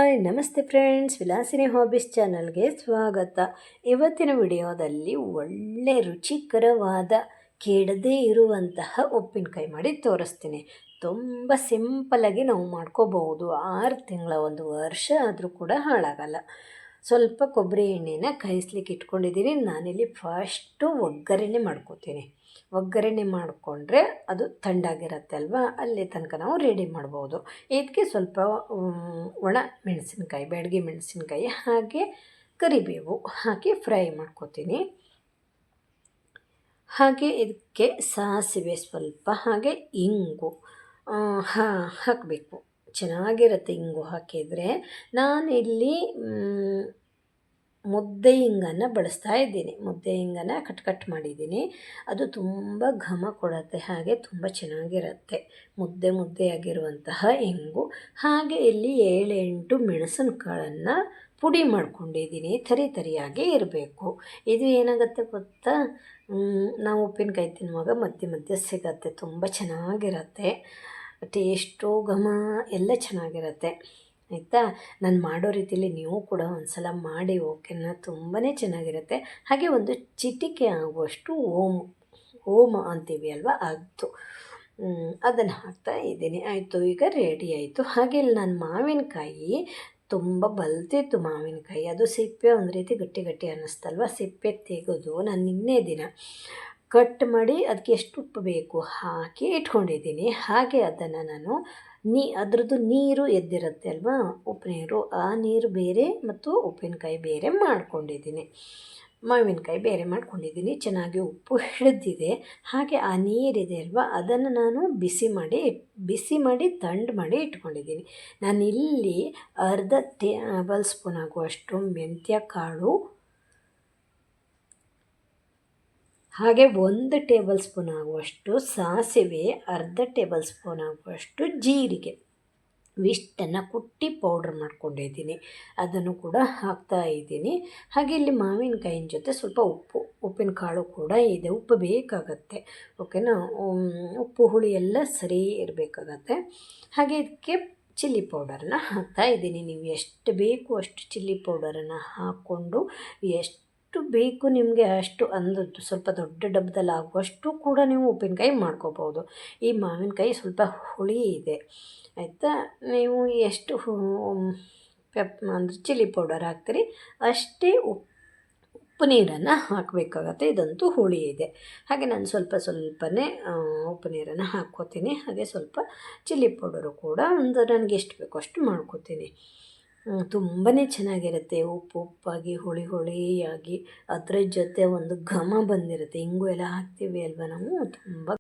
Hi ನಮಸ್ತೆ friends, Vilasini hobbies ಚಾನಲ್ಗೆ ಸ್ವಾಗತ. ಇವತ್ತಿನ ವಿಡಿಯೋದಲ್ಲಿ ಒಳ್ಳೆ ರುಚಿಕರವಾದ ಕೆಡದೇ ಇರುವಂತಹ ಉಪ್ಪಿನಕಾಯಿ ಮಾಡಿ ತೋರಿಸ್ತೀನಿ. ತುಂಬ ಸಿಂಪಲಾಗಿ ನಾವು ಮಾಡ್ಕೋಬಹುದು. 6 ತಿಂಗಳ 1 ವರ್ಷ ಆದರೂ ಕೂಡ ಹಾಳಾಗಲ್ಲ. ಸ್ವಲ್ಪ ಕೊಬ್ಬರಿ ಎಣ್ಣೆನ ಕಾಯಿಸ್ಲಿಕ್ಕೆ ಇಟ್ಕೊಂಡಿದ್ದೀನಿ. ನಾನಿಲ್ಲಿ ಫಸ್ಟು ಒಗ್ಗರಣೆ ಮಾಡ್ಕೋತೀನಿ. ಒಗ್ಗರಣೆ ಮಾಡಿಕೊಂಡ್ರೆ ಅದು ತಣ್ಣಗಿರುತ್ತೆ ಅಲ್ವಾ, ಅಲ್ಲಿ ತನಕ ನಾವು ರೆಡಿ ಮಾಡ್ಬೋದು. ಇದಕ್ಕೆ ಸ್ವಲ್ಪ ಒಣ ಮೆಣಸಿನ್ಕಾಯಿ, ಬ್ಯಾಡಗಿ ಮೆಣಸಿನ್ಕಾಯಿ ಹಾಗೆ ಕರಿಬೇವು ಹಾಕಿ ಫ್ರೈ ಮಾಡ್ಕೋತೀನಿ. ಹಾಗೆ ಇದಕ್ಕೆ ಸಾಸಿವೆ ಸ್ವಲ್ಪ, ಹಾಗೆ ಇಂಗು ಹಾಕಬೇಕು. ಚೆನ್ನಾಗಿರುತ್ತೆ ಇಂಗು ಹಾಕಿದರೆ. ನಾನಿಲ್ಲಿ ಮುದ್ದೆ ಇಂಗನ್ನು ಬಳಸ್ತಾ ಇದ್ದೀನಿ. ಮುದ್ದೆ ಇಂಗನ್ನು ಕಟ್ ಮಾಡಿದ್ದೀನಿ. ಅದು ತುಂಬ ಘಮ ಕೊಡುತ್ತೆ, ಹಾಗೆ ತುಂಬ ಚೆನ್ನಾಗಿರುತ್ತೆ. ಮುದ್ದೆಯಾಗಿರುವಂತಹ ಇಂಗು. ಹಾಗೆ ಇಲ್ಲಿ 7-8 ಮೆಣಸಿನಕಾಳನ್ನು ಪುಡಿ ಮಾಡ್ಕೊಂಡಿದ್ದೀನಿ. ತರಿಯಾಗಿ ಇರಬೇಕು. ಇದು ಏನಾಗುತ್ತೆ ಗೊತ್ತಾ, ನಾವು ಉಪ್ಪಿನಕಾಯಿ ತಿನ್ನುವಾಗ ಮಧ್ಯೆ ಸಿಗತ್ತೆ. ತುಂಬ ಚೆನ್ನಾಗಿರುತ್ತೆ. ಟೇಸ್ಟು ಘಮ ಎಲ್ಲ ಚೆನ್ನಾಗಿರುತ್ತೆ. ಆಯಿತಾ. ನಾನು ಮಾಡೋ ರೀತಿಯಲ್ಲಿ ನೀವು ಕೂಡ ಒಂದು ಸಲ ಮಾಡಿ, ಓಕೆನಾ. ತುಂಬಾ ಚೆನ್ನಾಗಿರುತ್ತೆ. ಹಾಗೆ ಒಂದು ಚಿಟಿಕೆ ಆಗುವಷ್ಟು ಓಮ ಅಂತೀವಿ ಅಲ್ವಾ, ಅದನ್ನು ಹಾಕ್ತಾ ಇದ್ದೀನಿ. ಆಯಿತು, ಈಗ ರೆಡಿ ಆಯಿತು. ಹಾಗೆ ಇಲ್ಲಿ ನಾನು ಮಾವಿನಕಾಯಿ ತುಂಬ ಬಲ್ತಿತ್ತು ಮಾವಿನಕಾಯಿ. ಅದು ಸಿಪ್ಪೆ ಒಂದು ರೀತಿ ಗಟ್ಟಿ ಅನ್ನಿಸ್ತಲ್ವ, ಸಿಪ್ಪೆ ತೆಗೆದು ನಾನು ನಿನ್ನೆ ದಿನ ಕಟ್ ಮಾಡಿ ಅದಕ್ಕೆ ಎಷ್ಟು ಉಪ್ಪು ಬೇಕು ಹಾಕಿ ಇಟ್ಕೊಂಡಿದ್ದೀನಿ. ಹಾಗೆ ಅದನ್ನು ನಾನು ಅದರದ್ದು ನೀರು ಎದ್ದಿರುತ್ತೆ ಅಲ್ವಾ, ಉಪ್ಪು ನೀರು, ಆ ನೀರು ಬೇರೆ ಮತ್ತು ಉಪ್ಪಿನಕಾಯಿ ಬೇರೆ ಮಾಡ್ಕೊಂಡಿದ್ದೀನಿ. ಮಾವಿನಕಾಯಿ ಬೇರೆ ಮಾಡ್ಕೊಂಡಿದ್ದೀನಿ. ಚೆನ್ನಾಗಿ ಉಪ್ಪು ಹಿಡಿದಿದೆ. ಹಾಗೆ ಆ ನೀರಿದೆ ಅಲ್ವಾ, ಅದನ್ನು ನಾನು ಬಿಸಿ ಮಾಡಿ ತಂಡು ಮಾಡಿ ಇಟ್ಕೊಂಡಿದ್ದೀನಿ. ನಾನಿಲ್ಲಿ ಅರ್ಧ ಟೇಬಲ್ ಸ್ಪೂನ್ ಆಗುವಷ್ಟು ಮೆಂತ್ಯ ಕಾಳು, ಹಾಗೆ 1 ಟೇಬಲ್ ಸ್ಪೂನ್ ಆಗುವಷ್ಟು ಸಾಸಿವೆ, ಅರ್ಧ ಟೇಬಲ್ ಸ್ಪೂನ್ ಆಗುವಷ್ಟು ಜೀರಿಗೆ, ಇಷ್ಟನ್ನು ಕುಟ್ಟಿ ಪೌಡ್ರ್ ಮಾಡ್ಕೊಂಡಿದ್ದೀನಿ. ಅದನ್ನು ಕೂಡ ಹಾಕ್ತಾ ಇದ್ದೀನಿ. ಹಾಗೆ ಇಲ್ಲಿ ಮಾವಿನಕಾಯಿನ ಜೊತೆ ಸ್ವಲ್ಪ ಉಪ್ಪಿನ ಕಾಳು ಕೂಡ ಇದೆ. ಉಪ್ಪು ಬೇಕಾಗತ್ತೆ, ಓಕೆನಾ. ಉಪ್ಪು ಹುಳಿ ಎಲ್ಲ ಸರಿ ಇರಬೇಕಾಗತ್ತೆ. ಹಾಗೆ ಇದಕ್ಕೆ ಚಿಲ್ಲಿ ಪೌಡರನ್ನ ಹಾಕ್ತಾ ಇದ್ದೀನಿ. ನೀವು ಎಷ್ಟು ಬೇಕು ಅಷ್ಟು ಚಿಲ್ಲಿ ಪೌಡರನ್ನು ಹಾಕ್ಕೊಂಡು, ಎಷ್ಟು ಬೇಕು ನಿಮಗೆ ಅಷ್ಟು, ಅಂದದ್ದು ಸ್ವಲ್ಪ ದೊಡ್ಡ ಡಬ್ಬದಲ್ಲಿ ಆಗುವಷ್ಟು ಕೂಡ ನೀವು ಉಪ್ಪಿನಕಾಯಿ ಮಾಡ್ಕೋಬೋದು. ಈ ಮಾವಿನಕಾಯಿ ಸ್ವಲ್ಪ ಹುಳಿ ಇದೆ, ಆಯಿತಾ. ನೀವು ಎಷ್ಟು ಅಂದರೆ ಚಿಲ್ಲಿ ಪೌಡರ್ ಹಾಕ್ತೀರಿ ಅಷ್ಟೇ ಉಪ್ಪು ನೀರನ್ನು ಹಾಕಬೇಕಾಗತ್ತೆ. ಇದಂತೂ ಹುಳಿ ಇದೆ. ಹಾಗೆ ನಾನು ಸ್ವಲ್ಪನೇ ಉಪ್ಪು ನೀರನ್ನು ಹಾಕ್ಕೋತೀನಿ. ಹಾಗೆ ಸ್ವಲ್ಪ ಚಿಲ್ಲಿ ಪೌಡರು ಕೂಡ ನನಗೆ ಎಷ್ಟು ಬೇಕೋ ಅಷ್ಟು ಮಾಡ್ಕೋತೀನಿ. ತುಂಬಾ ಚೆನ್ನಾಗಿರುತ್ತೆ. ಉಪ್ಪಾಗಿ ಹುಳಿಯಾಗಿ, ಅದರ ಜೊತೆ ಒಂದು ಘಮ ಬಂದಿರುತ್ತೆ. ಇಂಗು ಎಲ್ಲ ಹಾಕ್ತೀವಿ ಅಲ್ವ ನಾವು, ತುಂಬ